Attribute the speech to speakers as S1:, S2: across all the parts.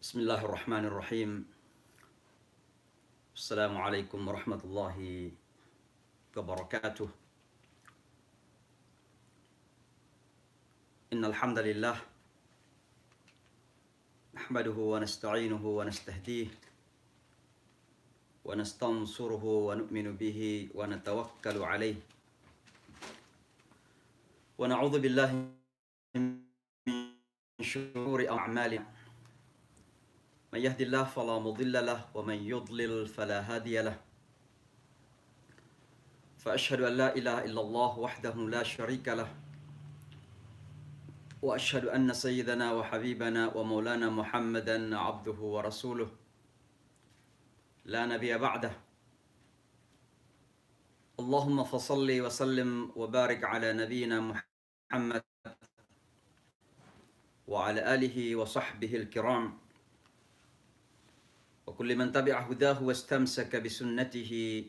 S1: بسم الله الرحمن الرحيم. السلام عليكم ورحمة الله وبركاته. إن الحمد لله نحمده ونستعينه ونستهديه ونستنصره ونؤمن به ونتوكل عليه ونعوذ بالله من شرور أعمالنا، من يهد الله فلا مضل له ومن يضلل فلا هادي له، فأشهد أن لا إله إلا الله وحده لا شريك له، وأشهد أن سيدنا وحبيبنا ومولانا محمدا عبده ورسوله لا نبي بعده. اللهم فصل وسلم وبارك على نبينا محمد وعلى آله وصحبه الكرام وكل من تبع هداه واستمسك بسنته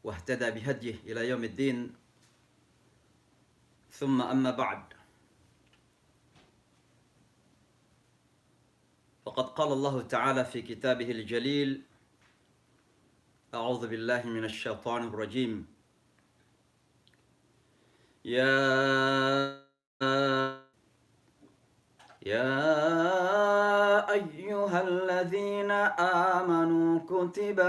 S1: واهتدى بهديه إلى يوم الدين. ثم أما بعد، فقد قال الله تعالى في كتابه الجليل: أعوذ بالله من الشيطان الرجيم. يا أيها الذين آمنوا كتب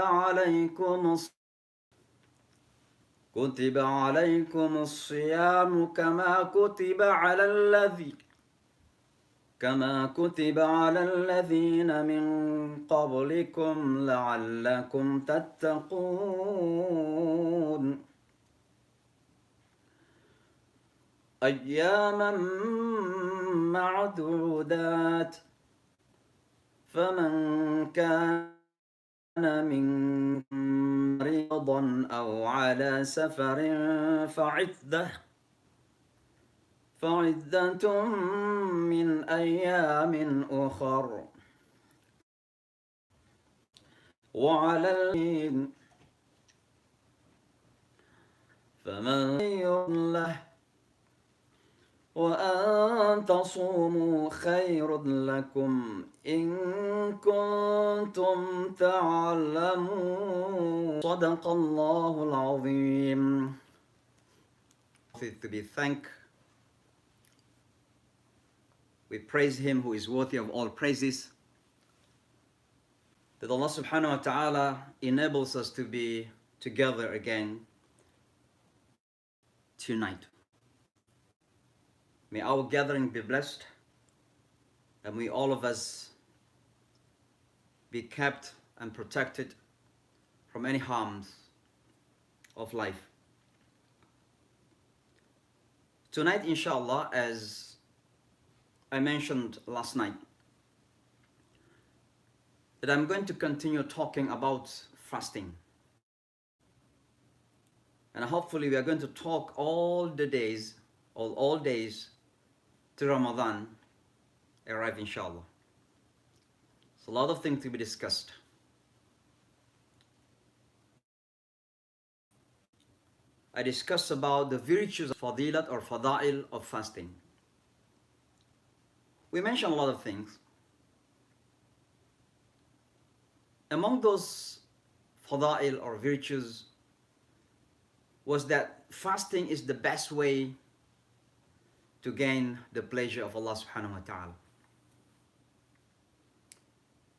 S1: عليكم الصيام كما كتب على الذين من قبلكم لعلكم تتقون، أياما معدودات، فمن كان منكم مريضا أو على سفر فعدة من أيام أخر، وعلى الذين فمن له وأن تصوموا خير لكم إن كنتم تعلمون. صدق الله العظيم. To be thanked, we praise Him who is worthy of all praises, that Allah subhanahu wa ta'ala enables us to be together again tonight. May our gathering be blessed, and may all of us be kept and protected from any harms of life. Tonight, inshallah, as I mentioned last night, that I'm going to continue talking about fasting. And hopefully we are going to talk all days to Ramadan arrive, inshallah. It's a lot of things to be discussed. I discussed about the virtues of fadilat or fada'il of fasting. We mentioned a lot of things. Among those fada'il or virtues was that fasting is the best way to gain the pleasure of Allah subhanahu wa ta'ala.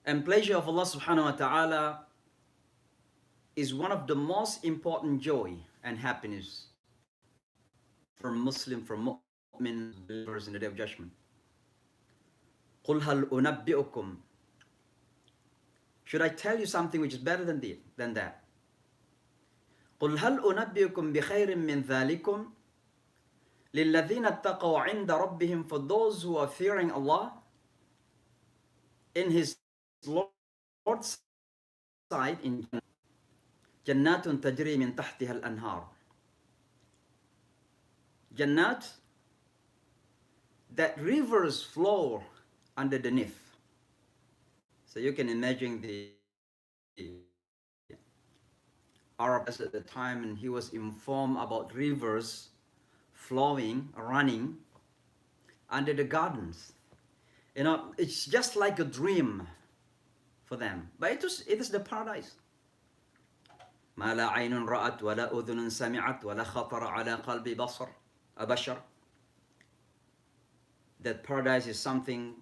S1: And pleasure of Allah subhanahu wa ta'ala is one of the most important joy and happiness for Muslim, for mu'min believers in the Day of Judgment. قُلْ هَلْ أُنَبِّئُكُمْ. Should I tell you something which is better than that? قُلْ هَلْ أُنَبِّئُكُمْ بِخَيْرٍ مِّن ذَلِكُمْ لِلَّذِينَ اتَّقَوْا عِنْدَ رَبِّهِمْ. For those who are fearing Allah in His Lord's sight, in جَنَّاتٌ تَجْرِي مِن تَحْتِهَا الْأَنْهَارُ. Jannat, that rivers flow underneath. So you can imagine the Arab at the time, and he was informed about rivers flowing, running under the gardens. You know, it's just like a dream for them. But it is the paradise. ما لا عين رأت ولا أذن سمعت ولا خطر على قلب بشر. That paradise is something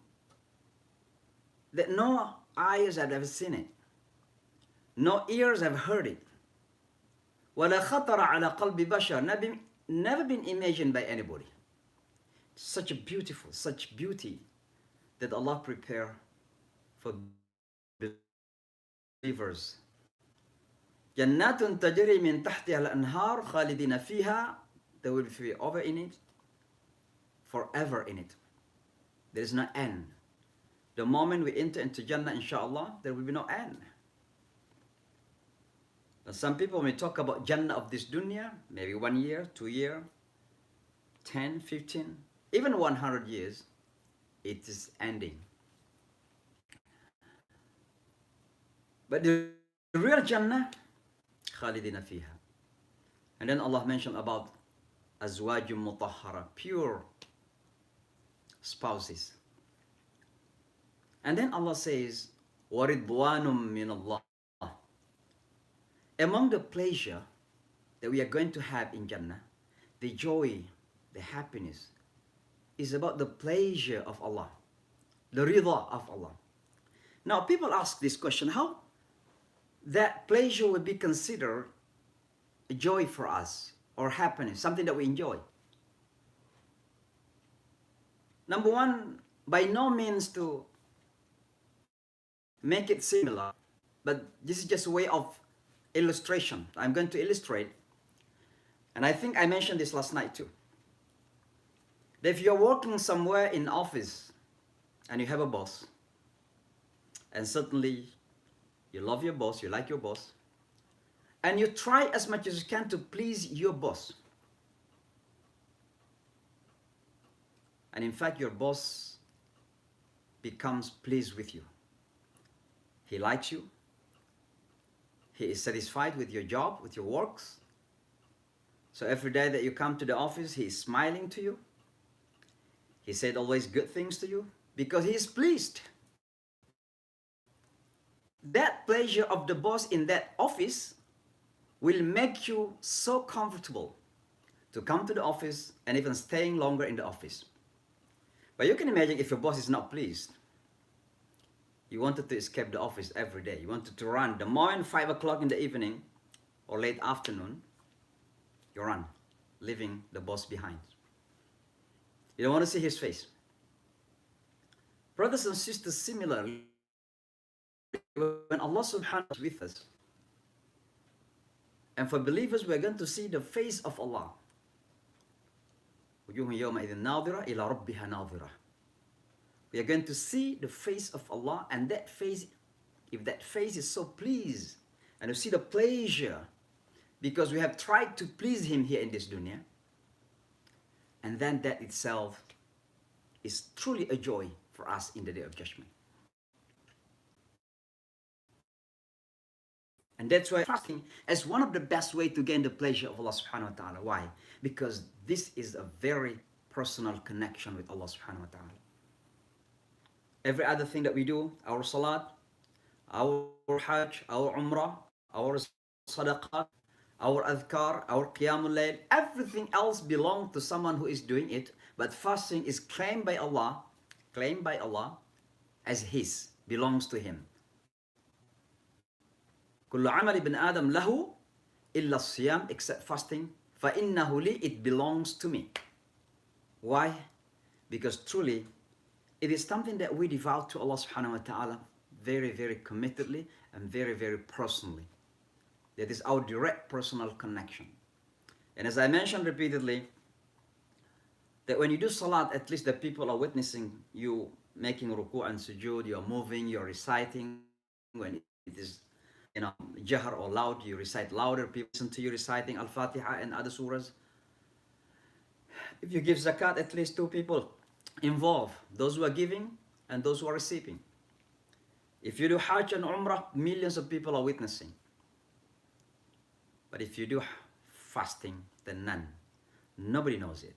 S1: that no eyes have ever seen it. No ears have heard it. ولا خطر على قلب بشر. Never been imagined by anybody. Such beauty that Allah prepared for believers. جنات تجري من تحتها الأنهار خالدين فيها. They will be over in it, forever in it. There is no end. The moment we enter into Jannah, inshallah, there will be no end. But some people may talk about Jannah of this dunya, maybe 1 year, 2 years, 10, 15, even 100 years, it is ending. But the real Jannah, khalidina fiha. And then Allah mentioned about azwajum mutahhara, pure spouses. And then Allah says, waridwanum min Allah. Among the pleasure that we are going to have in Jannah, the joy, the happiness, is about the pleasure of Allah, the rida of Allah. Now people ask this question, how that pleasure will be considered a joy for us or happiness, something that we enjoy? Number one, by no means to make it similar, but this is just a way of illustration. I'm going to illustrate, and I think I mentioned this last night too. That if you're working somewhere in office and you have a boss, and certainly you love your boss, you like your boss, and you try as much as you can to please your boss. And in fact, your boss becomes pleased with you. He likes you. He is satisfied with your job, with your works. So every day that you come to the office, he is smiling to you. He said always good things to you because he is pleased. That pleasure of the boss in that office will make you so comfortable to come to the office and even staying longer in the office. But you can imagine if your boss is not pleased. You wanted to escape the office every day. You wanted to run. The moment 5 o'clock in the evening or late afternoon, you run, leaving the boss behind. You don't want to see his face. Brothers and sisters, similarly, when Allah subhanahu wa ta'ala is with us, and for believers, we're going to see the face of Allah. We are going to see the face of Allah, and that face, if that face is so pleased, and you see the pleasure, because we have tried to please Him here in this dunya, and then that itself is truly a joy for us in the Day of Judgment. And that's why fasting is one of the best ways to gain the pleasure of Allah subhanahu wa ta'ala. Why? Because this is a very personal connection with Allah subhanahu wa ta'ala. Every other thing that we do, our salat, our hajj, our umrah, our sadaqah, our adhkar, our qiyamul layl, everything else belongs to someone who is doing it. But fasting is claimed by Allah as His, belongs to Him. كل عمل ابن آدم له إلا الصيام, except fasting. فإنه لي, it belongs to me. Why? Because truly, it is something that we devote to Allah subhanahu wa ta'ala very, very committedly and very, very personally. That is our direct personal connection. And as I mentioned repeatedly, that when you do salat, at least the people are witnessing you making ruku' and sujood, you're moving, you're reciting. When it is, jahar or loud, you recite louder, people listen to you reciting Al-Fatiha and other surahs. If you give zakat, at least 2 people involved, those who are giving and those who are receiving. If you do hajj and umrah, millions of people are witnessing. But if you do fasting, then none. Nobody knows it.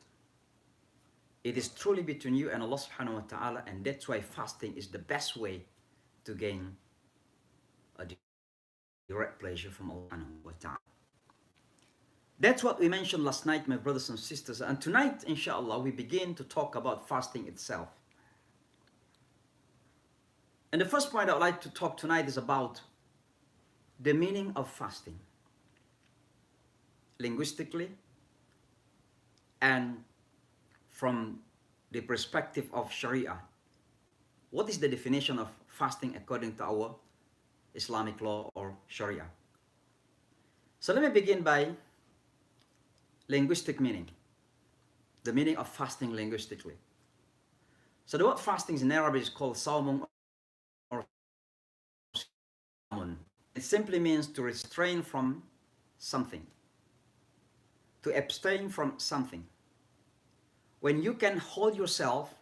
S1: It is truly between you and Allah subhanahu wa ta'ala, and that's why fasting is the best way to gain a direct pleasure from Allah subhanahu wa ta'ala. That's what we mentioned last night, my brothers and sisters. And tonight, inshallah, we begin to talk about fasting itself. And the first point I would like to talk tonight is about the meaning of fasting, linguistically and from the perspective of Sharia. What is the definition of fasting according to our Islamic law or Sharia? So let me begin by linguistic meaning, the meaning of fasting linguistically. So the word fasting in Arabic is called sawmun or samun. It simply means to restrain from something, to abstain from something. When you can hold yourself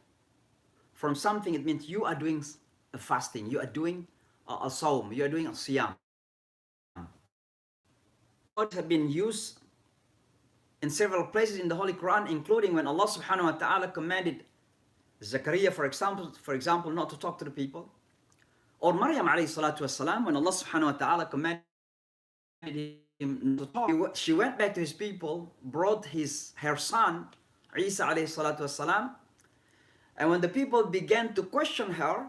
S1: from something, it means you are doing a fasting, you are doing a sawm, you are doing a siyam. Words have been used in several places in the Holy Quran, including when Allah subhanahu wa ta'ala commanded Zakaria, for example, not to talk to the people. Or Maryam alayhi salatu wasalam, when Allah subhanahu wa ta'ala commanded him to talk, she went back to his people, brought her son, Isa alayhi salatu wasalam, and when the people began to question her,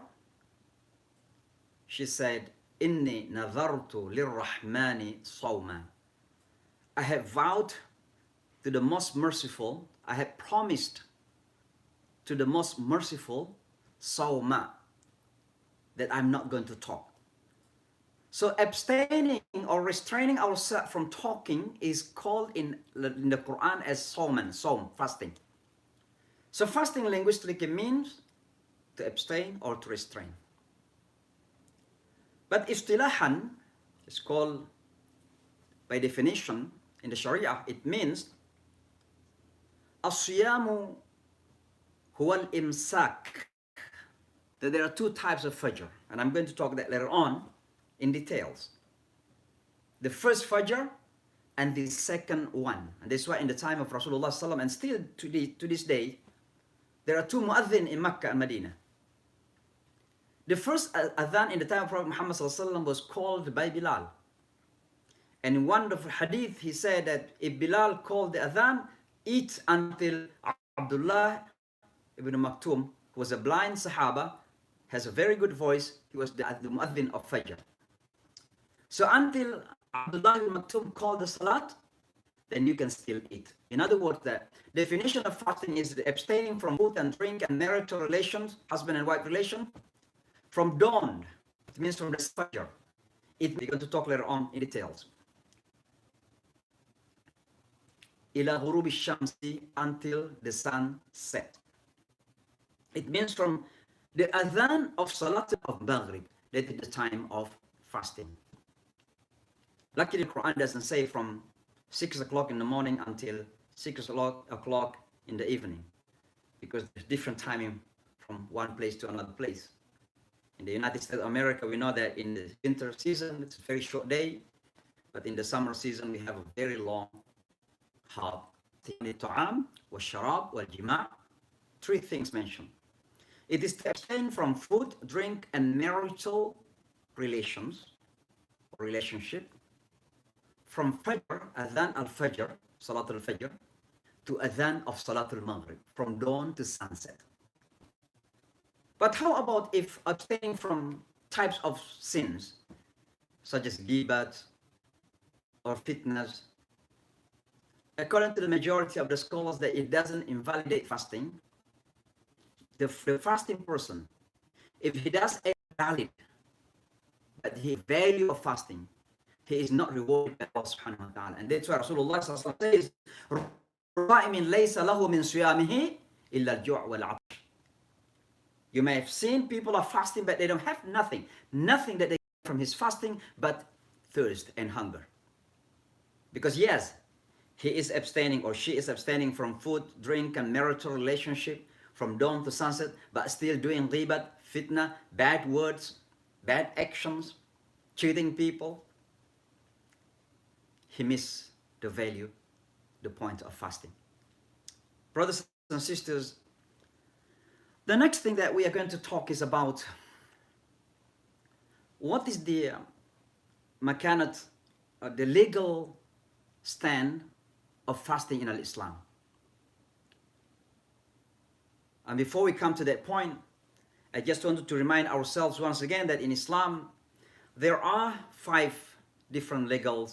S1: she said, Inni nadhartu lirrahmani sawma. I have vowed to the most merciful, I have promised to the most merciful sawma, that I'm not going to talk. So abstaining or restraining ourselves from talking is called in the Quran as sawm, fasting. So fasting linguistically means to abstain or to restrain. But istilahan is called, by definition in the Sharia, it means as-siyamu huwa al-imsak. That there are two types of fajr, and I'm going to talk that later on in details. The first fajr and the second one. And that's why in the time of Rasulullah sallam, and still to this day, there are two muadhin in Makkah and Medina. The first adhan in the time of Prophet Muhammad sallam was called by Bilal. And in one of the hadith, he said that if Bilal called the adhan, eat until Abdullah ibn Maktoum, who was a blind Sahaba, has a very good voice. He was the muadhin of Fajr. So until Abdullah ibn Maktoum called the Salat, then you can still eat. In other words, the definition of fasting is abstaining from food and drink and marital relations, husband and wife relation, from dawn. It means from the Fajr. We're going to talk later on in details. Ila ghurubi shamsi, until the sun set. It means from the adhan of Salat of Maghrib, that is the time of fasting. Luckily, the Quran doesn't say from 6 o'clock in the morning until 6 o'clock in the evening, because there's different timing from one place to another place. In the United States of America, we know that in the winter season, it's a very short day, but in the summer season, we have a very long, hard ta'am, wa sharab, wal jima', three things mentioned. It is to abstain from food, drink, and marital relations, or relationship, from Fajr, Adhan al-Fajr, Salat al-Fajr, to Adhan of Salat al-Maghrib, from dawn to sunset. But how about if abstaining from types of sins, such as ghibat or fitnas? According to the majority of the scholars, that it doesn't invalidate fasting. The fasting person, if he does a valid, but he value of fasting, he is not rewarded by Allah subhanahu wa ta'ala. And that's why Rasulullah says, "Ra'imin laysa lahu min siyamihi illa al-ju' wal-'atash." You may have seen people are fasting, but they don't have nothing that they get from his fasting, but thirst and hunger. Because yes, he is abstaining or she is abstaining from food, drink, and marital relationship from dawn to sunset, but still doing ghibat, fitna, bad words, bad actions, cheating people. He missed the value, the point of fasting. Brothers and sisters, The next thing that we are going to talk is about what is the makanat, the legal stand of fasting in Islam. And before we come to that point, I just wanted to remind ourselves once again that in Islam, there are 5 different legal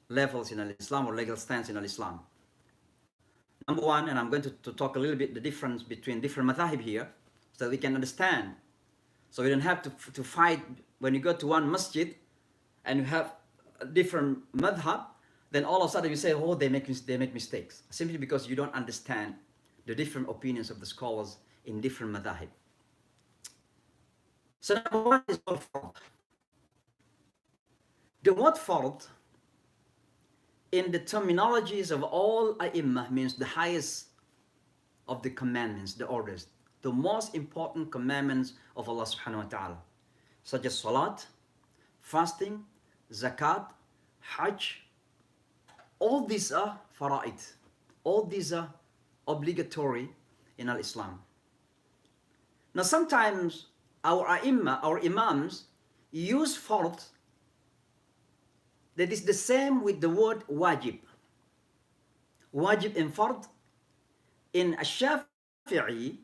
S1: levels in Islam, or legal stands in Islam. Number 1, and I'm going to talk a little bit the difference between different madhahib here, so that we can understand. So we don't have to fight when you go to one masjid and you have a different madhab, then all of a sudden you say, oh, they make mistakes. Simply because you don't understand the different opinions of the scholars in different madhahib. So number 1 is called fard. The word fard, in the terminologies of all ai means the highest of the commandments, the orders, the most important commandments of Allah subhanahu wa ta'ala, such as salat, fasting, zakat, hajj. All these are fara'id. All these are obligatory in Islam. Now sometimes our ai our imams, use fard that is the same with the word wajib. Wajib and fard in Ash-Shafi'i,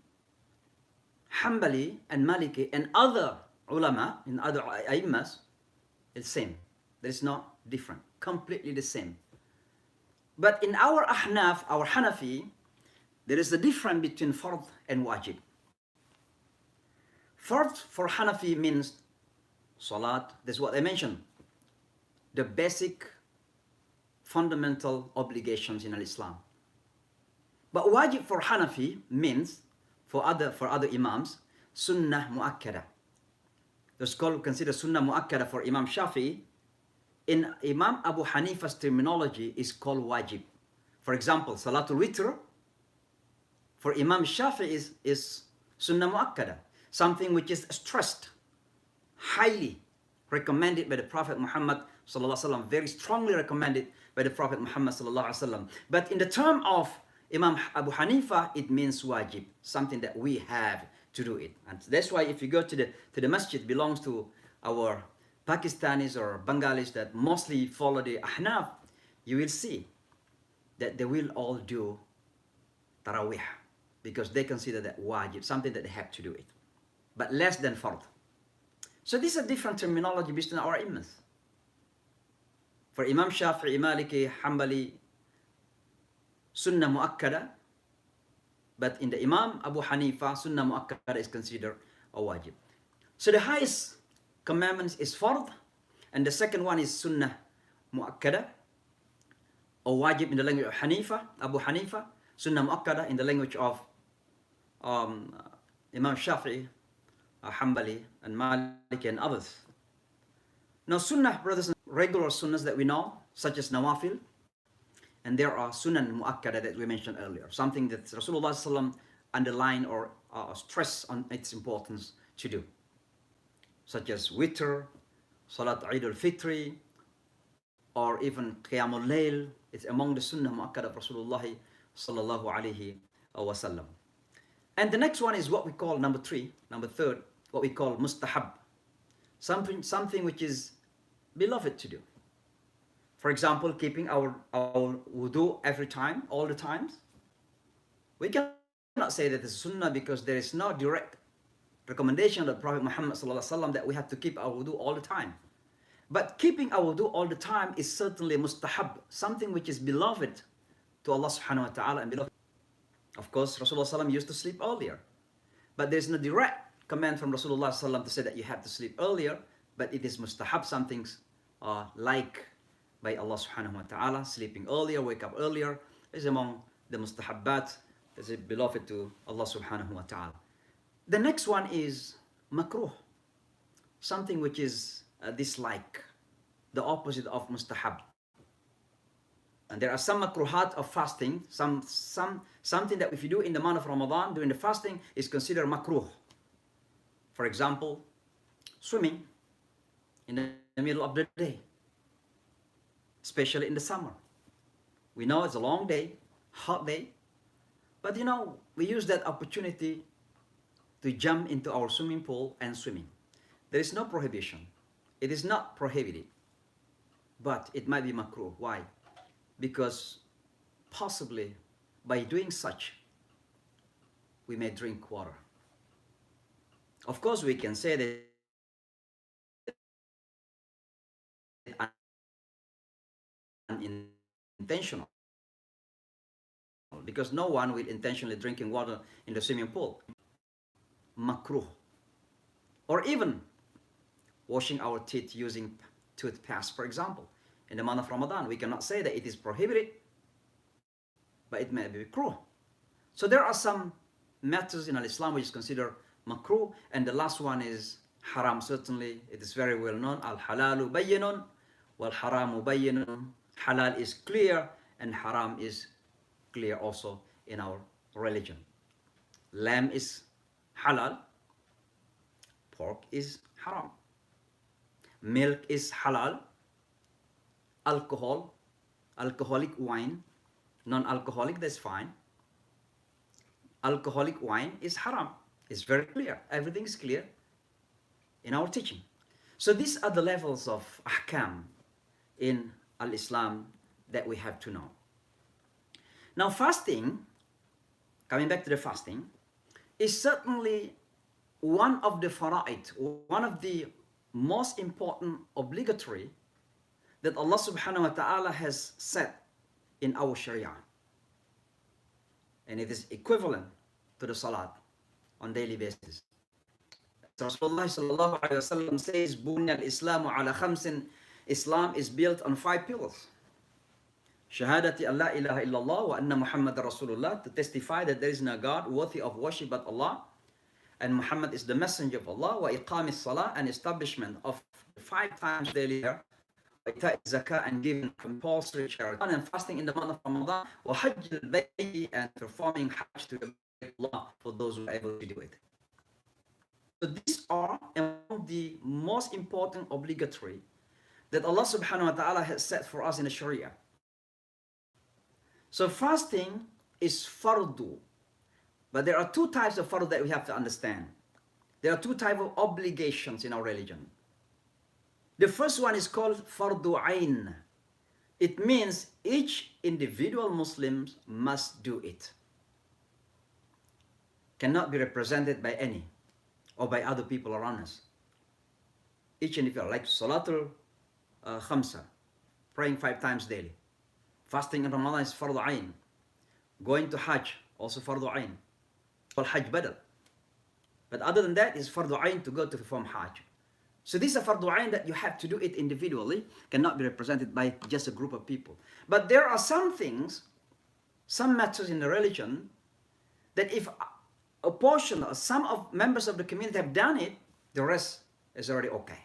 S1: Hanbali and Maliki and other ulama, in other ai*mas, it's same. There is no different, completely the same. But in our Ahnaf, our Hanafi, there is a difference between fard and wajib. Fard for Hanafi means salat, that's what I mentioned, the basic fundamental obligations in Islam. But wajib for Hanafi means, for other imams, sunnah muakkada. The scholar consider sunnah muakkada for Imam Shafi'i. In Imam Abu Hanifa's terminology is called wajib. For example, Salatul Witr for Imam Shafi'i is sunnah muakkada, something which is stressed, highly recommended by the Prophet Muhammad sallallahu alaihi wasallam, very strongly recommended by the Prophet Muhammad sallallahu alaihi wasallam. But in the term of Imam Abu Hanifa, it means wajib, something that we have to do it. And that's why if you go to the masjid, belongs to our Pakistanis or Bengalis that mostly follow the Ahnaf, you will see that they will all do Tarawih, because they consider that wajib, something that they have to do it, but less than fard. So these are different terminology between our imams. For Imam Shafi'i, Maliki, Hanbali, sunnah muakkada, but in the Imam Abu Hanifa, sunnah muakkada is considered a wajib. So the highest commandments is fard, and the second one is sunnah muakkada, or wajib in the language of Abu Hanifa, sunnah muakkada in the language of Imam Shafi'i, Hanbali and Maliki and others. Now sunnah, brothers, and regular sunnahs that we know, such as nawafil, and there are sunnah muakkada that we mentioned earlier, something that Rasulullah sallallahu underlined or stressed on its importance to do, such as witr, salat Eid al-Fitri, or even Qiyamul Layl. It's among the sunnah muakkada of Rasulullah sallallahu alaihi wasallam. And the next one is what we call number third, what we call mustahab, something which is beloved to do. For example, keeping our wudu every time, all the times. We cannot say that it's sunnah because there is no direct recommendation of Prophet Muhammad sallallahu alaihi wasallam that we have to keep our wudu all the time. But keeping our wudu all the time is certainly mustahab, something which is beloved to Allah subhanahu wa ta'ala and beloved. Of course, Rasulullah sallallahu used to sleep earlier, but there is no direct command from Rasulullah sallallahu to say that you have to sleep earlier, but it is mustahab, something like by Allah subhanahu wa ta'ala, sleeping earlier, wake up earlier, is among the mustahabbat, is beloved to Allah subhanahu wa ta'ala. The next one is makruh, something which is dislike, the opposite of mustahab. And there are some makruhat of fasting, something that if you do in the month of Ramadan, during the fasting, is considered makruh. For example, swimming in the middle of the day, especially in the summer. We know it's a long day, hot day, But we use that opportunity to jump into our swimming pool and swimming. There is no prohibition. It is not prohibited, but it might be makruh. Why? Because possibly by doing such, we may drink water. Of course, we can say that unintentional, because no one will intentionally drinking water in the swimming pool. Makruh. Or even washing our teeth using toothpaste, for example. In the month of Ramadan, we cannot say that it is prohibited, but it may be makruh. So there are some matters in Islam which is considered makruh, and the last one is haram. Certainly, it is very well known. Al-halalu bayyinun, wal-haramu bayyinun. Halal is clear, and haram is clear also in our religion. Lamb is halal, pork is haram. Milk is halal. Alcoholic wine, non-alcoholic, that's fine. Alcoholic wine is haram. It's very clear. Everything is clear in our teaching. So these are the levels of ahkam in al-Islam that we have to know. Now fasting, coming back to the fasting, is certainly one of the fara'id, one of the most important obligatory that Allah subhanahu wa ta'ala has set in our Sharia. And it is equivalent to the salat on daily basis. Rasulullah sallallahu alayhi wa sallam says, Bunya al-Islamu ala khamsin, Islam is built on 5 pillars. Shahadati an la ilaha illallah wa anna Muhammad Rasulullah, to testify that there is no God worthy of worship but Allah, and Muhammad is the messenger of Allah, wa iqamis salah, and establishment of 5 times daily prayer, wa ita'i zakah, and giving compulsory charity, and fasting in the month of Ramadan, wa hajj al-bayti, and performing hajj to the Bayt of Allah for those who are able to do it. So these are among the most important obligatory that Allah subhanahu wa ta'ala has set for us in the Sharia. So fasting is fardu. But there are 2 types of fardu that we have to understand. There are 2 types of obligations in our religion. The first one is called fardu ain. It means each individual Muslim must do it. Cannot be represented by any or by other people around us. Each individual, like Salatul Khamsa, praying 5 times daily. Fasting in Ramadan is fardu ain. Going to Hajj, also fardu ain. Well, Hajj badal. But other than that, it's fardu ain to go to perform Hajj. So these are fardu ain that you have to do it individually, cannot be represented by just a group of people. But there are some things, some matters in the religion, that if a portion or some of members of the community have done it, the rest is already okay.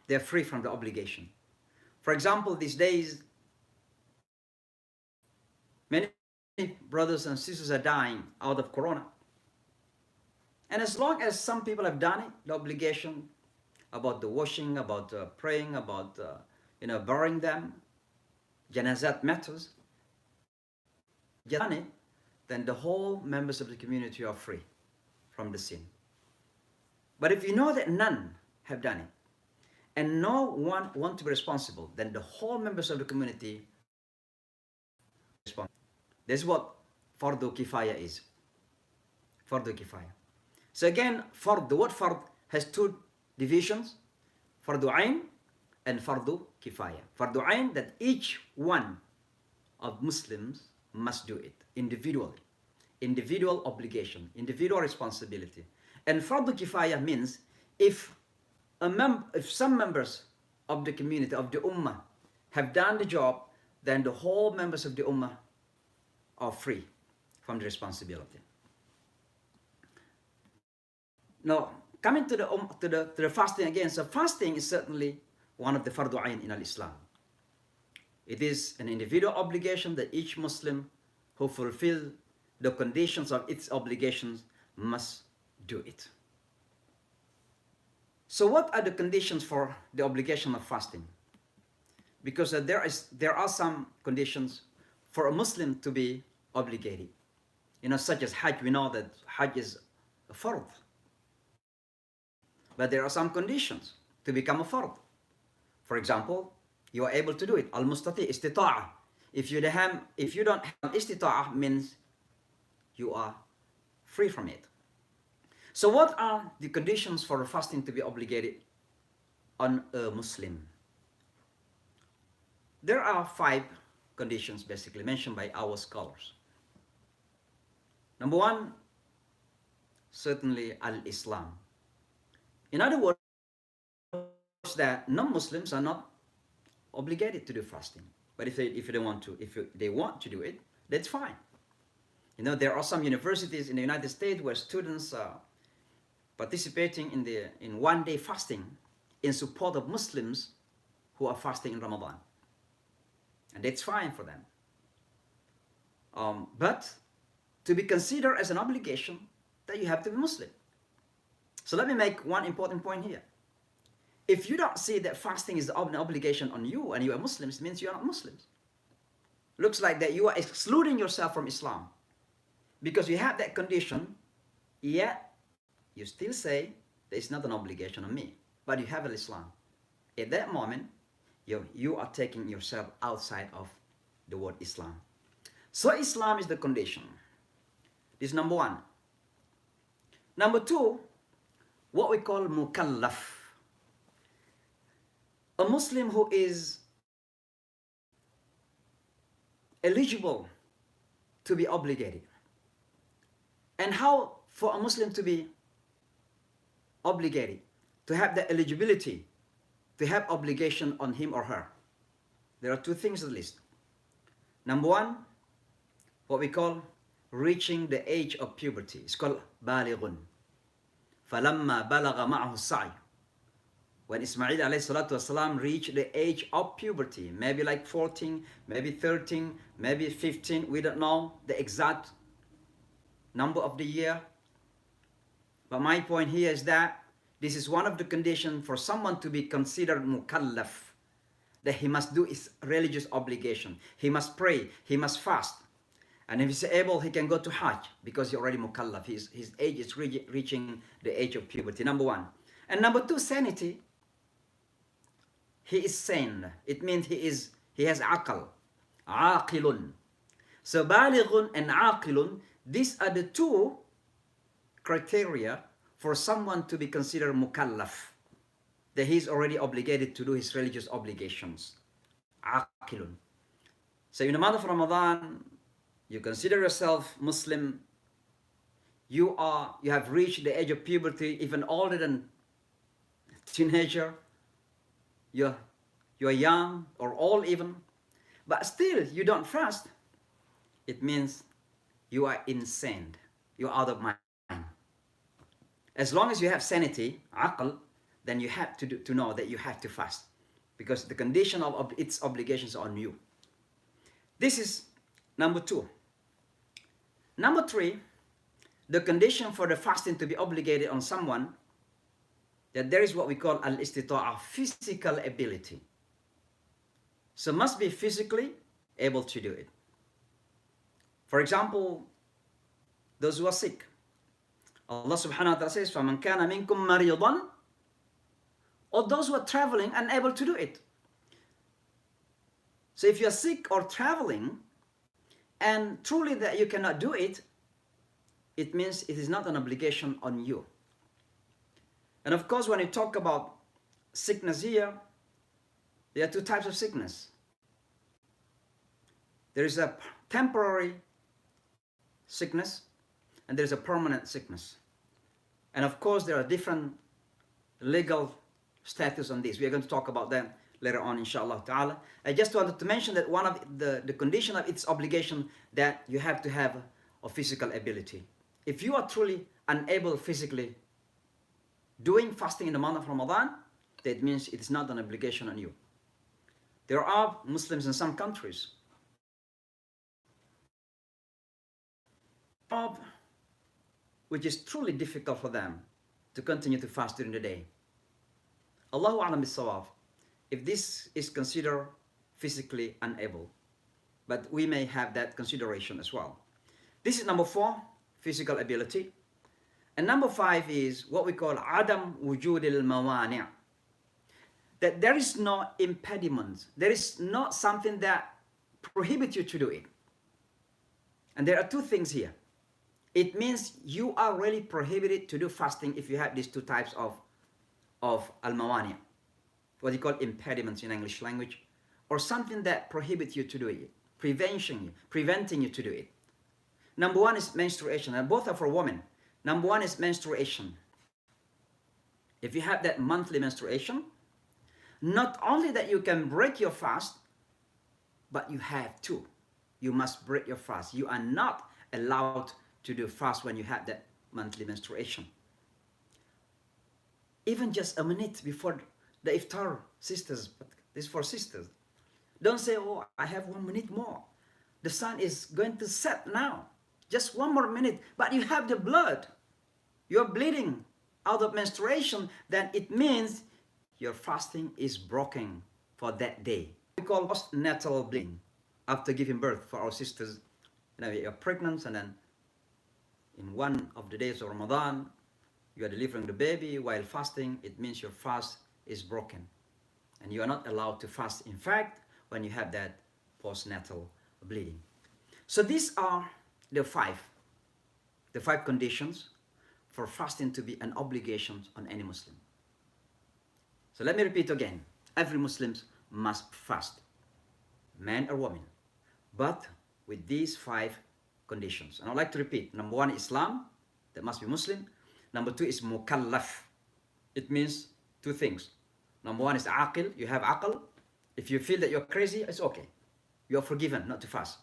S1: They're free from the obligation. For example, these days, many brothers and sisters are dying out of corona. And as long as some people have done it, the obligation about the washing, about praying, about burying them, janazat matters, done it, then the whole members of the community are free from the sin. But if you know that none have done it, and no one want to be responsible, then the whole members of the community respond. This is what fardu kifaya is. Fardu kifaya. So again, the word fard has 2 divisions, fardu ain and fardu kifaya. Fardu ain, that each one of Muslims must do it individually. Individual obligation, individual responsibility. And fardu kifaya means if some members of the community, of the ummah, have done the job, then the whole members of the ummah are free from the responsibility. Now, coming to the fasting again, so fasting is certainly one of the fardu ain in al-Islam. It is an individual obligation that each Muslim who fulfill the conditions of its obligations must do it. So what are the conditions for the obligation of fasting? Because there are some conditions for a Muslim to be obligated. Such as Hajj, we know that Hajj is a fard. But there are some conditions to become a fard. For example, you are able to do it. Al-mustati, istita'a. If you don't have istita'a, means you are free from it. So what are the conditions for fasting to be obligated on a Muslim? There are 5 conditions basically mentioned by our scholars. Number 1, certainly al-Islam. In other words, that non-Muslims are not obligated to do fasting. But if they want to do it, that's fine. There are some universities in the United States where students are participating in one-day fasting in support of Muslims who are fasting in Ramadan. And that's fine for them. But to be considered as an obligation, that you have to be Muslim. So let me make one important point here. If you don't see that fasting is an obligation on you and you are Muslims, it means you are not Muslims. Looks like that you are excluding yourself from Islam because you have that condition, yet you still say that it's not an obligation on me, but you have Islam. At that moment, you are taking yourself outside of the word Islam. So Islam is the condition. This is number 1. Number 2, what we call mukallaf. A Muslim who is eligible to be obligated. And how for a Muslim to be obligated, to have the eligibility, to have obligation on him or her? There are 2 things at least. Number 1, what we call reaching the age of puberty. It's called balighun. فَلَمَّا بَلَغَ مَعَهُ السَّعْيُ. When Ismail alayhi salatu wasalam reached the age of puberty, maybe like 14, maybe 13, maybe 15, we don't know the exact number of the year. But my point here is that this is one of the conditions for someone to be considered mukallaf, that he must do his religious obligation. He must pray, he must fast. And if he's able, he can go to Hajj because he's already mukallaf. His age is reaching the age of puberty, number 1. And number 2, sanity. He is sane. It means he has aql. Aqilun. So balighun and aqilun, these are the 2 criteria for someone to be considered mukallaf, that he is already obligated to do his religious obligations. Aqilun. So in the month of Ramadan, you consider yourself Muslim, you have reached the age of puberty, even older than teenager, you're young or old even, but still you don't fast, it means you are insane, you're out of mind. As long as you have sanity, aql, then you have to know that you have to fast, because the condition of its obligations are on you. This is number 2. Number 3, the condition for the fasting to be obligated on someone, that there is what we call al-istita'a, physical ability. So must be physically able to do it. For example, those who are sick. Allah subhanahu wa ta'ala says, فَمَنْ كَانَ مِنْكُمْ مَرِيضًا, or those who are traveling, unable to do it. So if you are sick or traveling, and truly that you cannot do it, it means it is not an obligation on you. And of course, when you talk about sickness here, there are 2 types of sickness. There is a temporary sickness, and there is a permanent sickness. And of course, there are different legal status on this. We are going to talk about them later on, inshallah ta'ala. I just wanted to mention that one of the condition of its obligation, that you have to have a physical ability. If you are truly unable physically doing fasting in the month of Ramadan, that means it is not an obligation on you. There are Muslims in some countries which is truly difficult for them to continue to fast during the day. Allahu a'lam bis-sawab, if this is considered physically unable, but we may have that consideration as well. This is number 4, physical ability. And number 5 is what we call Adam wujud al-mawani'. That there is no impediment. There is not something that prohibits you to do it. And there are two things here. It means you are really prohibited to do fasting if you have these two types of al-mawani', what you call impediments in English language, or something that prohibits you to do it, preventing you to do it. Number 1 is menstruation, and both are for women. Number 1 is menstruation. If you have that monthly menstruation, not only that you can break your fast, but you have to. You must break your fast. You are not allowed to do fast when you have that monthly menstruation. Even just a minute before the iftar, sisters, but this is for sisters. Don't say, oh, I have 1 minute more. The sun is going to set now. Just 1 more minute, but you have the blood. You're bleeding out of menstruation, then it means your fasting is broken for that day. We call postnatal bleeding after giving birth for our sisters. You know, you're pregnant and then in one of the days of Ramadan, you are delivering the baby while fasting. It means your fast is broken and you are not allowed to fast. In fact, when you have that postnatal bleeding. So these are the five conditions for fasting to be an obligation on any Muslim. So let me repeat again. Every Muslim must fast, man or woman, but with these 5 conditions. And I'd like to repeat. Number 1, Islam, that must be Muslim. Number 2 is mukallaf. It means 2 things. Number 1 is aqil, you have aql. If you feel that you're crazy, it's okay. You are forgiven not to fast.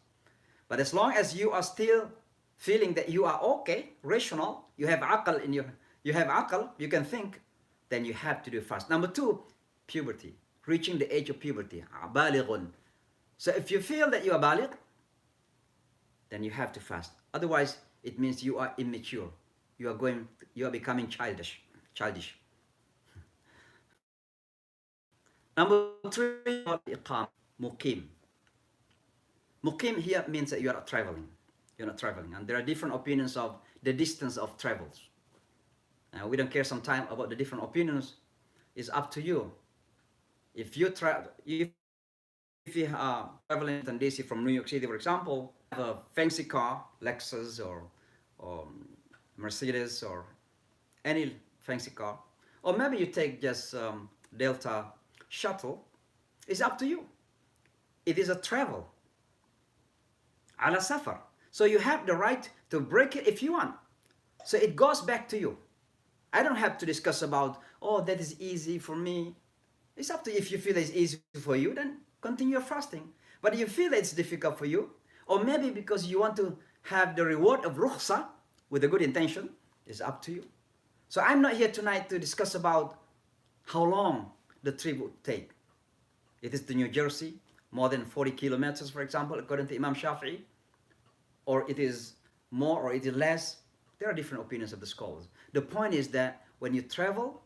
S1: But as long as you are still feeling that you are okay, rational, you have aql in you have aql, you can think, then you have to do fast. Number 2, puberty, reaching the age of puberty, balighun. So if you feel that you are baligh, then you have to fast. Otherwise, it means you are immature. You are becoming childish. Number 3, iqam, muqim. Muqim here means that you are not traveling. You're not traveling. And there are different opinions of the distance of travels. We don't care sometimes about the different opinions. It's up to you. If you are traveling in DC from New York City, for example, have a fancy car, Lexus or Mercedes or any fancy car, or maybe you take just Delta shuttle, it's up to you. It is a travel. Ala safar. So you have the right to break it if you want. So it goes back to you. I don't have to discuss about, oh, that is easy for me. It's up to you. If you feel it's easy for you, then continue your fasting. But if you feel it's difficult for you, or maybe because you want to have the reward of rukhsa with a good intention, it's up to you. So I'm not here tonight to discuss about how long the trip would take. It is to New Jersey, more than 40 kilometers, for example, according to Imam Shafi'i, or it is more or it is less. There are different opinions of the scholars. The point is that when you travel,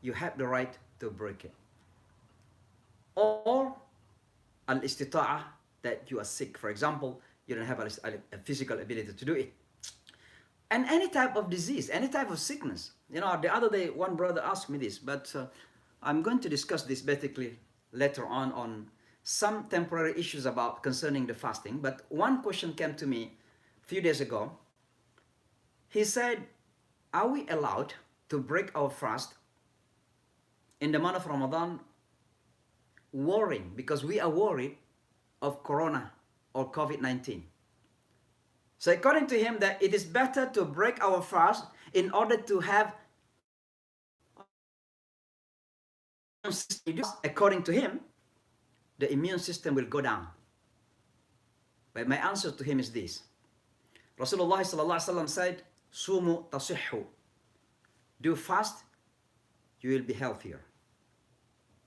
S1: you have the right to break it. Or al-istita'ah, that you are sick. For example, you don't have a physical ability to do it. And any type of disease, any type of sickness. You know, the other day, one brother asked me this, but I'm going to discuss this basically later on some temporary issues about concerning the fasting. But one question came to me a few days ago. He said, are we allowed to break our fast in the month of Ramadan worrying, because we are worried of Corona or COVID-19? So according to him, that it is better to break our fast in order to have, according to him, the immune system will go down. But my answer to him is this. Rasulullah sallallahu alaihi wasallam said, Sumu tasihhu. Do fast, you will be healthier.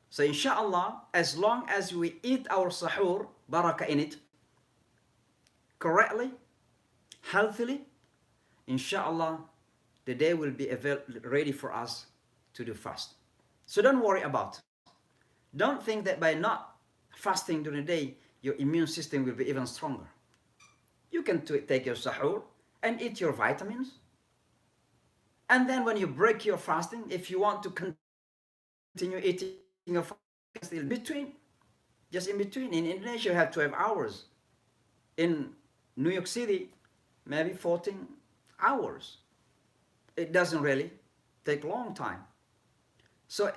S1: So inshallah, as long as we eat our sahur, barakah in it, correctly, healthily, inshallah, the day will be ready for us to do fast. So don't worry about it. Don't think that by not fasting during the day, your immune system will be even stronger. You can take your sahur and eat your vitamins. And then when you break your fasting, if you want to continue eating your fasting in between, just in between. In Indonesia, you have 12 hours. In New York City, maybe 14 hours. It doesn't really take a long time. So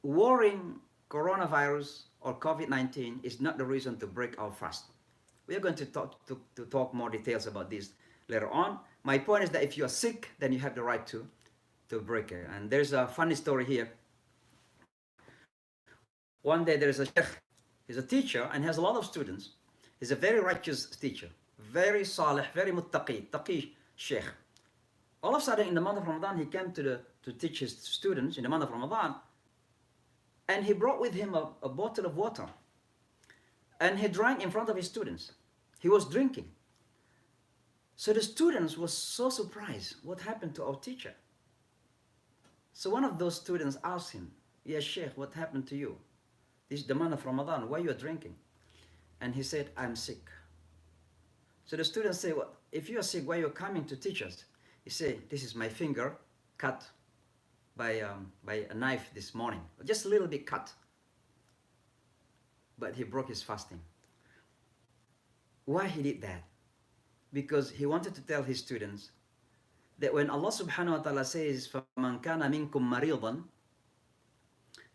S1: worrying coronavirus or COVID-19 is not the reason to break our fast. We are going to talk more details about this later on. My point is that if you are sick, then you have the right to break it. And there's a funny story here. One day there is a sheikh, he's a teacher and has a lot of students. He's a very righteous teacher, very salih, very taqi sheikh. All of a sudden in the month of Ramadan, he came to teach his students in the month of Ramadan, and he brought with him a bottle of water. And he drank in front of his students. He was drinking. So the students were so surprised. What happened to our teacher? So one of those students asked him, "Yeah, Sheikh, what happened to you? This is the month of Ramadan. Why you are drinking?" And he said, "I'm sick." So the students say, "Well, if you are sick, why are you coming to teach us?" He said, "This is my finger cut by a knife this morning. Just a little bit cut." But he broke his fasting. Why he did that? Because he wanted to tell his students that when Allah subhanahu wa ta'ala says, فَمَنْ كَانَ مِنْكُمْ مَرِيضًا,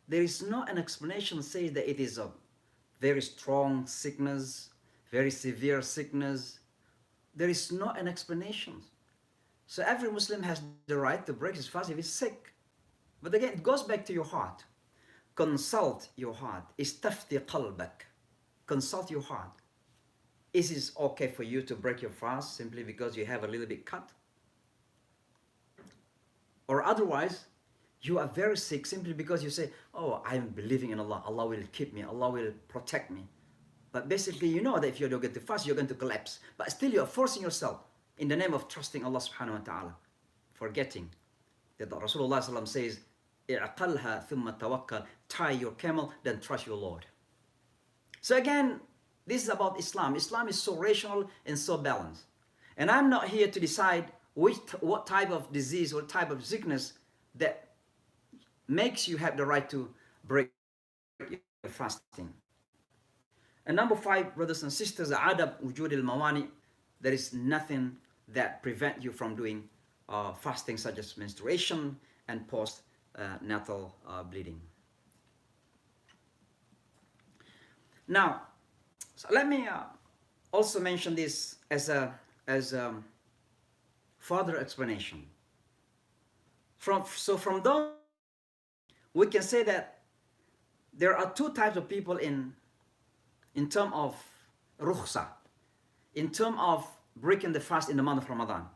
S1: there is not an explanation says that it is a very strong sickness, very severe sickness. There is not an explanation. So every Muslim has the right to break his fast if he's sick. But again, it goes back to your heart. Consult your heart. Istafti qalbak. Consult your heart. Is it okay for you to break your fast simply because you have a little bit cut? Or otherwise, you are very sick simply because you say, "Oh, I'm believing in Allah. Allah will keep me. Allah will protect me." But basically, you know that if you're going to fast, you're going to collapse. But still, you're forcing yourself in the name of trusting Allah subhanahu wa ta'ala, forgetting that Rasulullah sallallahu alaihi wasallam says, "I'qalha thumma tawakkal." Tie your camel, then trust your Lord. So again, this is about Islam. Islam is so rational and so balanced. And I'm not here to decide what type of disease or type of sickness that makes you have the right to break your fasting. And number 5, brothers and sisters, adab wujud al-mawani. There is nothing that prevent you from doing fasting, such as menstruation and post-natal bleeding. Now, so let me also mention this as a further explanation. From those, we can say that there are 2 types of people in terms of rukhsa, in terms of breaking the fast in the month of Ramadan.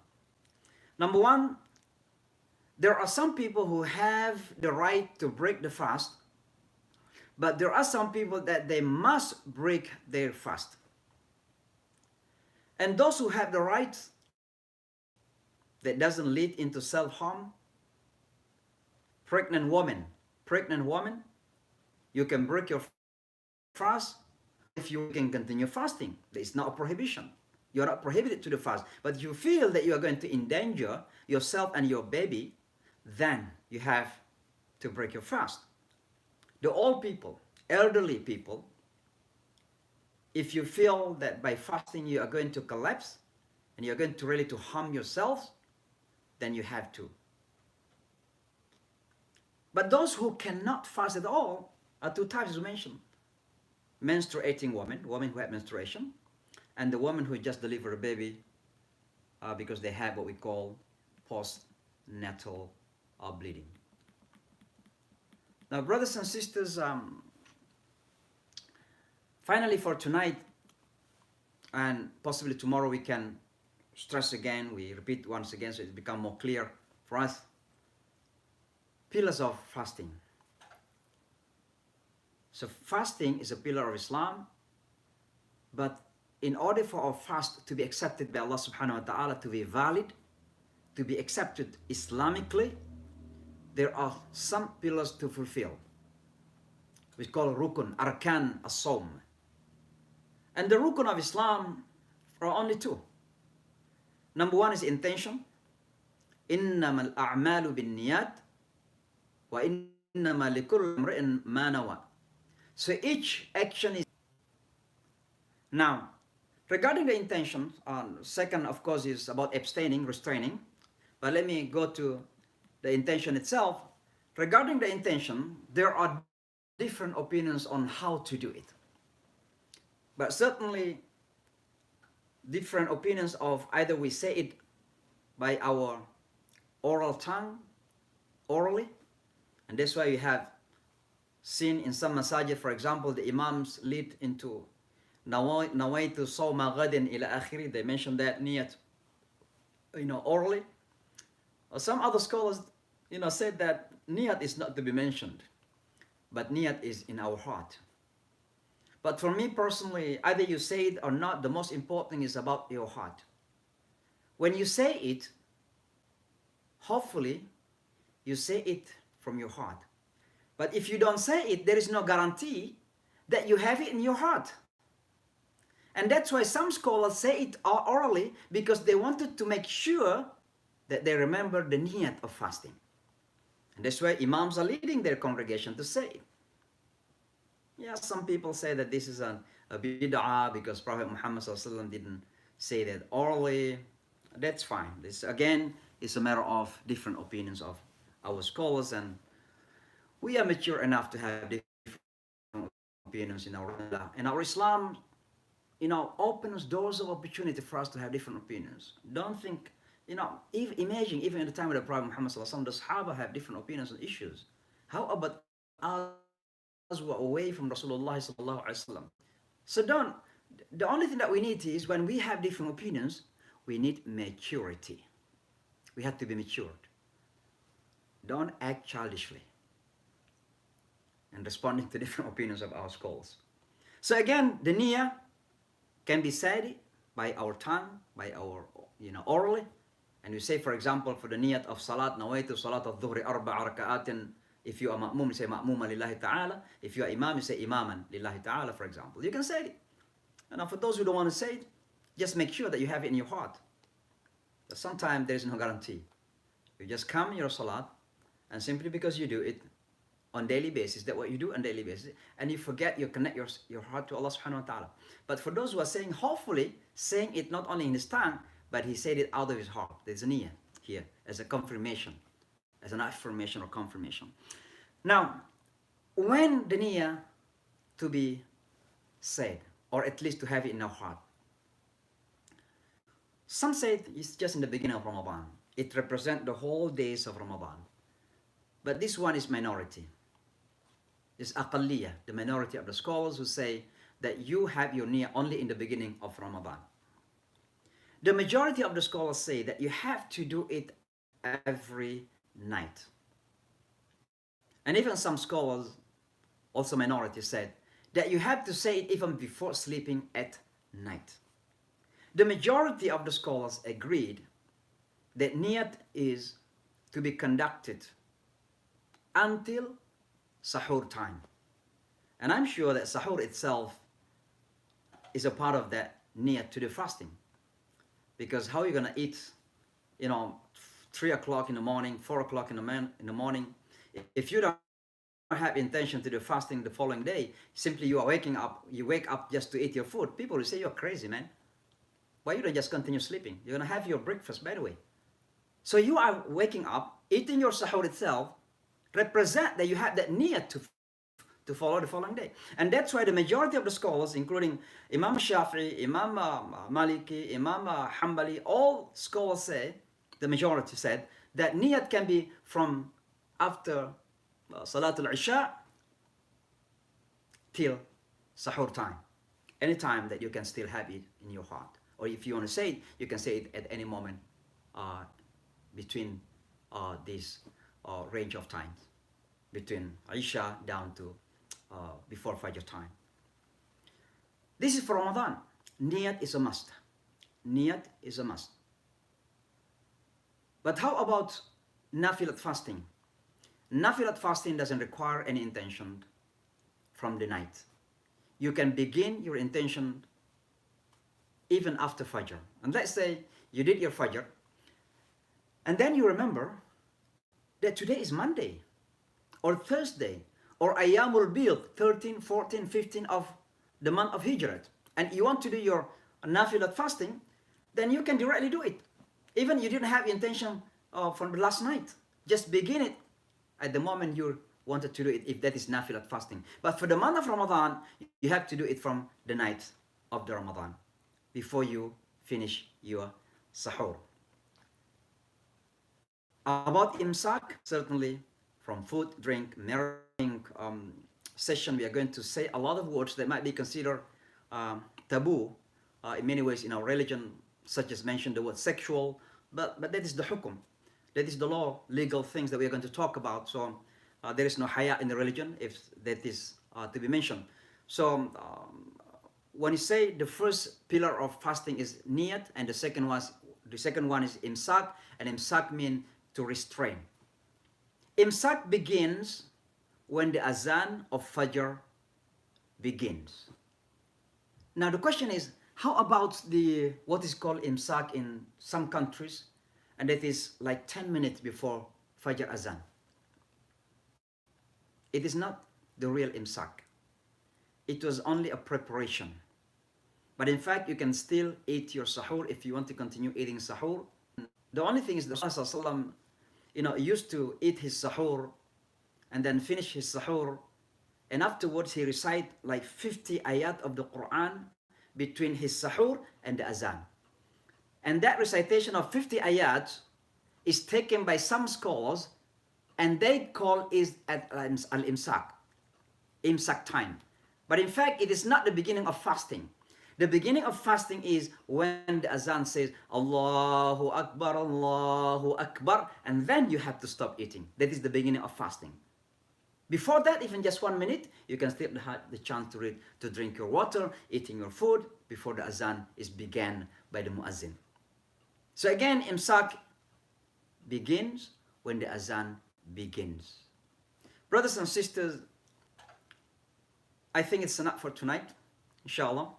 S1: Number 1, there are some people who have the right to break the fast, but there are some people that they must break their fast. And those who have the right that doesn't lead into self-harm, pregnant woman, you can break your fast if you can continue fasting. There is not a prohibition. You are not prohibited to the fast. But if you feel that you are going to endanger yourself and your baby, then you have to break your fast. The old people, elderly people, if you feel that by fasting you are going to collapse and you're going to really to harm yourselves, then you have to. But those who cannot fast at all are 2 types as mentioned. Menstruating women who have menstruation, and the woman who just delivered a baby because they have what we call post-natal bleeding. Now, brothers and sisters, finally for tonight, and possibly tomorrow we can stress again, we repeat once again so it becomes more clear for us. Pillars of fasting. So fasting is a pillar of Islam, but in order for our fast to be accepted by Allah subhanahu wa ta'ala, to be valid, to be accepted Islamically, there are some pillars to fulfill. We call rukun, arkan as-sawm. And the rukun of Islam, or only two. Number one is intention. إنما الأعمال بالنيات وإنما لكل امرئ ما نوى. So each action is. Now, regarding the intention, second, of course, is about abstaining, restraining. But let me go to the intention itself. Regarding the intention, there are different opinions on how to do it. But certainly, different opinions of either we say it by our oral tongue, orally, and that's why you have seen in some masajid, for example, the imams lead into nawaitu sawma ghadin ila akhiri. They mention that niyat, orally. Or some other scholars, said that niyat is not to be mentioned, but niyat is in our heart. But for me personally, either you say it or not, the most important thing is about your heart. When you say it, hopefully, you say it from your heart. But if you don't say it, there is no guarantee that you have it in your heart. And that's why some scholars say it orally, because they wanted to make sure that they remember the niyat of fasting. And that's why imams are leading their congregation to say it. Yeah, some people say that this is a bid'ah because Prophet Muhammad ﷺ didn't say that orally. That's fine. This, again, is a matter of different opinions of our scholars, and we are mature enough to have different opinions in our Islam. And our Islam, opens doors of opportunity for us to have different opinions. Don't think, imagine even at the time of the Prophet Muhammad ﷺ, the Sahaba have different opinions on issues. How about us who are away from Rasulullah ﷺ? So the only thing that we need is, when we have different opinions, we need maturity. We have to be matured. Don't act childishly and responding to different opinions of our scholars. So again, the niyyah can be said by our tongue, by our, orally. And we say, for example, for the niyyat of salat, nawaitu salat al-dhuhri arba'a raka'atin. If you are ma'mum, you say ma'muma lillahi ta'ala. If you are imam, you say imaman lillahi ta'ala, for example. You can say it. And now for those who don't want to say it, just make sure that you have it in your heart. But sometimes there is no guarantee. You just come in your salat, and simply because you do it on daily basis, that what you do on daily basis, and you forget, you connect your heart to Allah subhanahu wa ta'ala. But for those who are saying, hopefully, saying it not only in his tongue, but he said it out of his heart. There's a niyyah here as a confirmation, as an affirmation or confirmation. Now, when the niyyah to be said, or at least to have it in our heart? Some say it's just in the beginning of Ramadan. It represents the whole days of Ramadan. But this one is minority. It's aqalliyah, the minority of the scholars who say that you have your niyyah only in the beginning of Ramadan. The majority of the scholars say that you have to do it every night. And even some scholars, also minority, said that you have to say it even before sleeping at night. The majority of the scholars agreed that niyat is to be conducted until sahur time. And I'm sure that sahur itself is a part of that niyat to do fasting. Because how are you going to eat, 3 o'clock in the morning, 4 o'clock in the morning, if you don't have intention to do fasting the following day, simply you wake up just to eat your food, people will say you're crazy, man. Why you don't just continue sleeping? You're going to have your breakfast, by the way. So you are waking up, eating your sahur itself, represent that you have that niyat to follow the following day. And that's why the majority of the scholars, including Imam Shafi'i, Imam Maliki, Imam Hanbali, all scholars say, the majority said, that niyat can be from after Salatul Isha till sahur time. Any time that you can still have it in your heart. Or if you want to say it, you can say it at any moment between this range of times. Between Isha down to before Fajr time. This is for Ramadan. Niyat is a must. Niyat is a must. But how about nafilat fasting? Nafilat fasting doesn't require any intention from the night. You can begin your intention even after Fajr. And let's say you did your Fajr, and then you remember that today is Monday, or Thursday, or Ayyamul Bid, 13, 14, 15 of the month of Hijrat, and you want to do your Nafilat fasting, then you can directly do it. Even you didn't have intention from the last night. Just begin it at the moment you wanted to do it, if that is Nafilat fasting. But for the month of Ramadan, you have to do it from the night of the Ramadan, before you finish your sahur. About imsak, certainly from food, drink, marrying session, we are going to say a lot of words that might be considered taboo in many ways in our religion, such as mention the word sexual, but that is the hukum. That is the law, legal things that we are going to talk about. So there is no haya in the religion, if that is to be mentioned. So when you say the first pillar of fasting is niyat, and the second one is imsak, and imsak means to restrain. Imsak begins when the azan of Fajr begins. Now the question is, how about what is called imsak in some countries, and that is like 10 minutes before Fajr azan? It is not the real imsak. It was only a preparation. But in fact, you can still eat your sahur if you want to continue eating sahur. The only thing is the Prophet used to eat his sahur and then finish his sahur, and afterwards he recite like 50 ayat of the Quran between his sahur and the azan. And that recitation of 50 ayat is taken by some scholars, and they call it al-imsak time. But in fact, it is not the beginning of fasting. The beginning of fasting is when the azan says Allahu Akbar, and then you have to stop eating. That is the beginning of fasting. Before that, even just 1 minute, you can still have the chance to drink your water, eating your food, before the azan is began by the muazzin. So again, imsak begins when the azan begins. Brothers and sisters, I think it's enough for tonight, inshallah.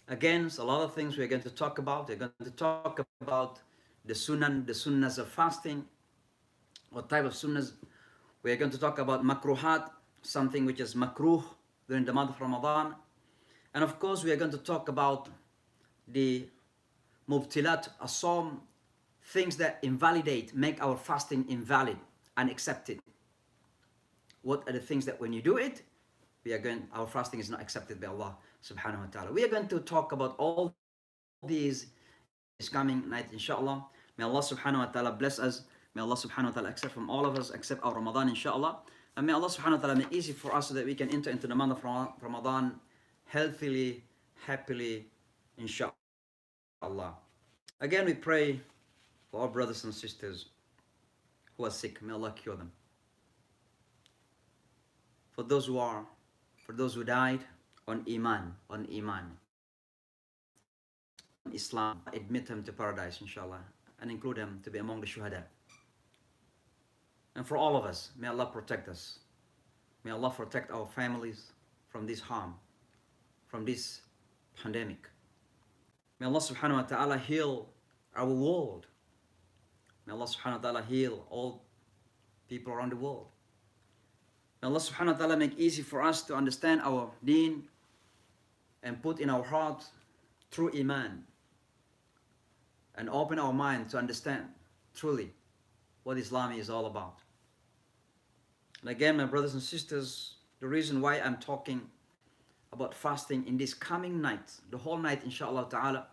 S1: Again, it's a lot of things we're going to talk about. We're going to talk about the sunnahs of fasting, what type of sunnahs. We're going to talk about makruhat, something which is makruh during the month of Ramadan. And of course, we are going to talk about the mubtilat as-sawm, things that invalidate, make our fasting invalid, unaccepted. What are the things that when you do it, our fasting is not accepted by Allah subhanahu wa ta'ala. We are going to talk about all these this coming night, inshallah. May Allah subhanahu wa ta'ala bless us. May Allah subhanahu wa ta'ala accept from all of us, accept our Ramadan, inshallah. And may Allah subhanahu wa ta'ala make it easy for us so that we can enter into the month of Ramadan healthily, happily, inshallah. Again, we pray for our brothers and sisters who are sick. May Allah cure them. For those who died on Iman, Islam, admit them to paradise, inshallah, and include them to be among the shuhada. And for all of us, may Allah protect us. May Allah protect our families from this harm, from this pandemic. May Allah subhanahu wa ta'ala heal our world. May Allah subhanahu wa ta'ala heal all people around the world. May Allah subhanahu wa ta'ala make it easy for us to understand our deen and put in our heart true iman, and open our mind to understand truly what Islam is all about. And again, my brothers and sisters, the reason why I'm talking about fasting in this coming night, the whole night, inshallah ta'ala,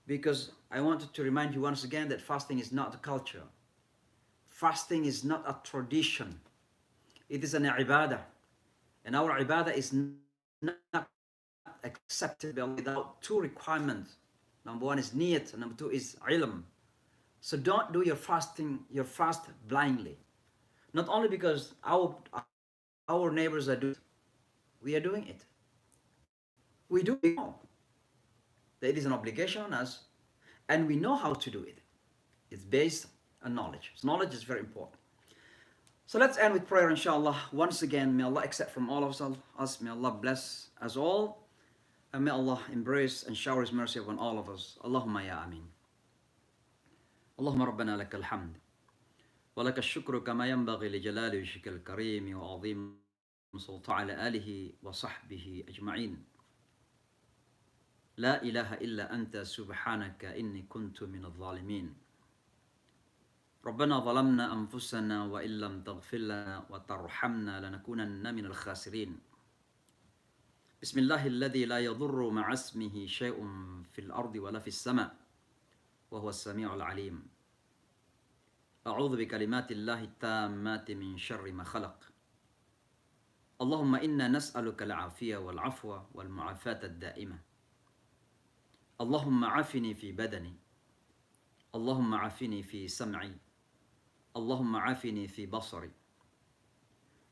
S1: because I wanted to remind you once again that fasting is not a culture. Fasting is not a tradition. It is an ibadah. And our ibadah is not accepted without two requirements. Number one is niyat, and number two is ilm. So don't do your fast blindly. Not only because our neighbors are doing it, we are doing it. We do know that it is an obligation on us, and we know how to do it. It's based on knowledge. So knowledge is very important. So let's end with prayer, inshallah. Once again, may Allah accept from all of us. May Allah bless us all. And may Allah embrace and shower His mercy upon all of us. Allahumma ya ameen. Allahumma rabbana lakal hamd. ولك الشكر كما ينبغي لجلال وجهك الكريم وعظيم سلطان على آله وصحبه أجمعين. لا إله إلا أنت سبحانك إني كنت من الظالمين. ربنا ظلمنا أنفسنا وإن لم تغفر لنا وترحمنا لنكونن من الخاسرين. بسم الله الذي لا يضر مع اسمه شيء في الأرض ولا في السماء وهو السميع العليم. أعوذ بكلمات الله التامات من شر ما خلق. اللهم إنا نسألك العافية والعفو والمعافاة الدائمة. اللهم عافني في بدني. اللهم عافني في سمعي. اللهم عافني في بصري.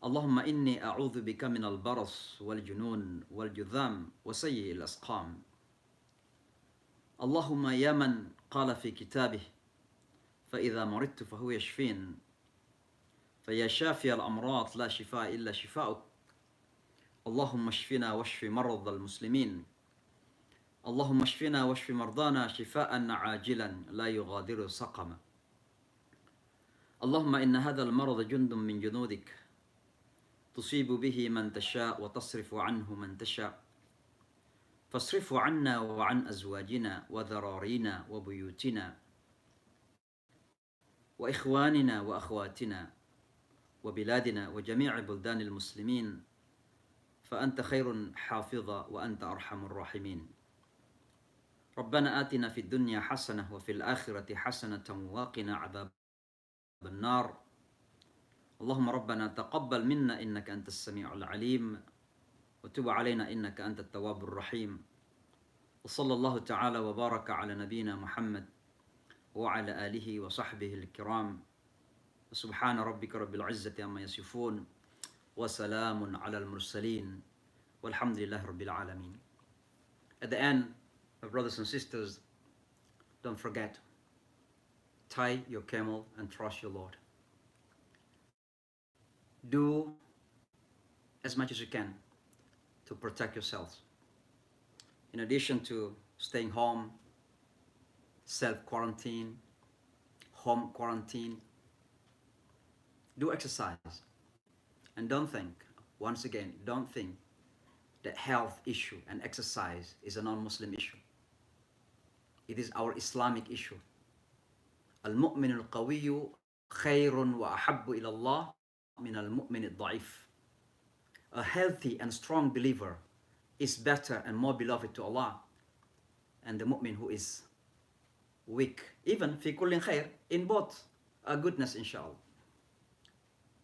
S1: اللهم إني أعوذ بك من البرص والجنون والجذام وسيء الأسقام. اللهم يا من قال في كتابه فإذا مرضت فهو يشفين، فيا شافي الأمراض لا شفاء إلا شفاؤك. اللهم اشفنا واشف مرضى المسلمين. اللهم اشفنا واشف مرضانا شفاء عاجلا لا يغادر سقما. اللهم إن هذا المرض جند من جنودك تصيب به من تشاء وتصرف عنه من تشاء، فاصرفه عنا وعن أزواجنا وذرارينا وبيوتنا وإخواننا وأخواتنا وبلادنا وجميع بلدان المسلمين، فأنت خير حافظا وأنت أرحم الراحمين. ربنا آتنا في الدنيا حسنة وفي الآخرة حسنة وقنا عذاب النار. اللهم ربنا تقبل منا إنك أنت السميع العليم وتب علينا إنك أنت التواب الرحيم. وصلى الله تعالى وبارك على نبينا محمد وعلى آله وصحبه الكرام. سبحان ربك رب العزة عما يصفون وسلام على المرسلين والحمد لله رب العالمين. At the end, my brothers and sisters, don't forget, tie your camel and trust your Lord. Do as much as you can to protect yourselves. In addition to staying home, self-quarantine, home quarantine, do exercise. And don't think, once again, don't think that health issue and exercise is a non-Muslim issue. It is our Islamic issue. المؤمن القوي خير وأحب إلى الله من المؤمن الضعيف. A healthy and strong believer is better and more beloved to Allah and the mu'min who is weak. Even في كل خير, in both are goodness inshallah.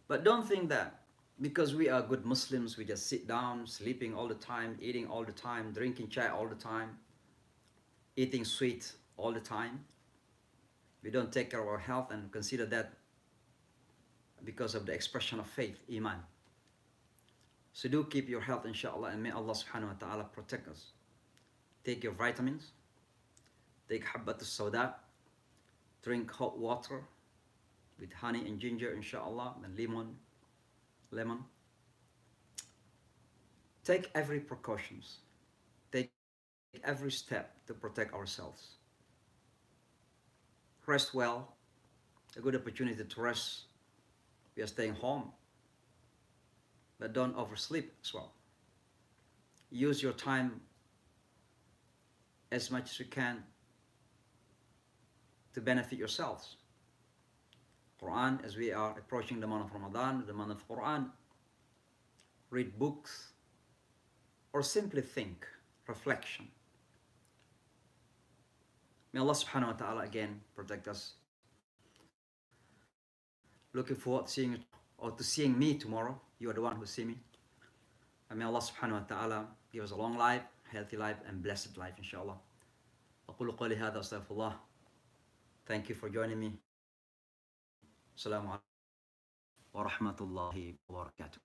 S1: But don't think that because we are good Muslims, we just sit down, sleeping all the time, eating all the time, drinking chai all the time, eating sweet all the time. We don't take care of our health and consider that because of the expression of faith, iman. So do keep your health inshallah, and may Allah subhanahu wa ta'ala protect us. Take your vitamins, take habbat al-sawda, drink hot water with honey and ginger inshallah, and lemon. Take every precautions, take every step to protect ourselves. Rest well, a good opportunity to rest. We are staying home, but don't oversleep as well. Use your time as much as you can to benefit yourselves. Quran, as we are approaching the month of Ramadan, the month of Quran, read books, or simply think, reflection. May Allah subhanahu wa ta'ala again protect us. Looking forward to seeing me tomorrow. You are the one who see me. And may Allah subhanahu wa ta'ala give us a long life, healthy life, and blessed life inshallah. أقول قولي هذا أستغفر الله. Thank you for joining me. Assalamu alaikum wa rahmatullahi wa barakatuh.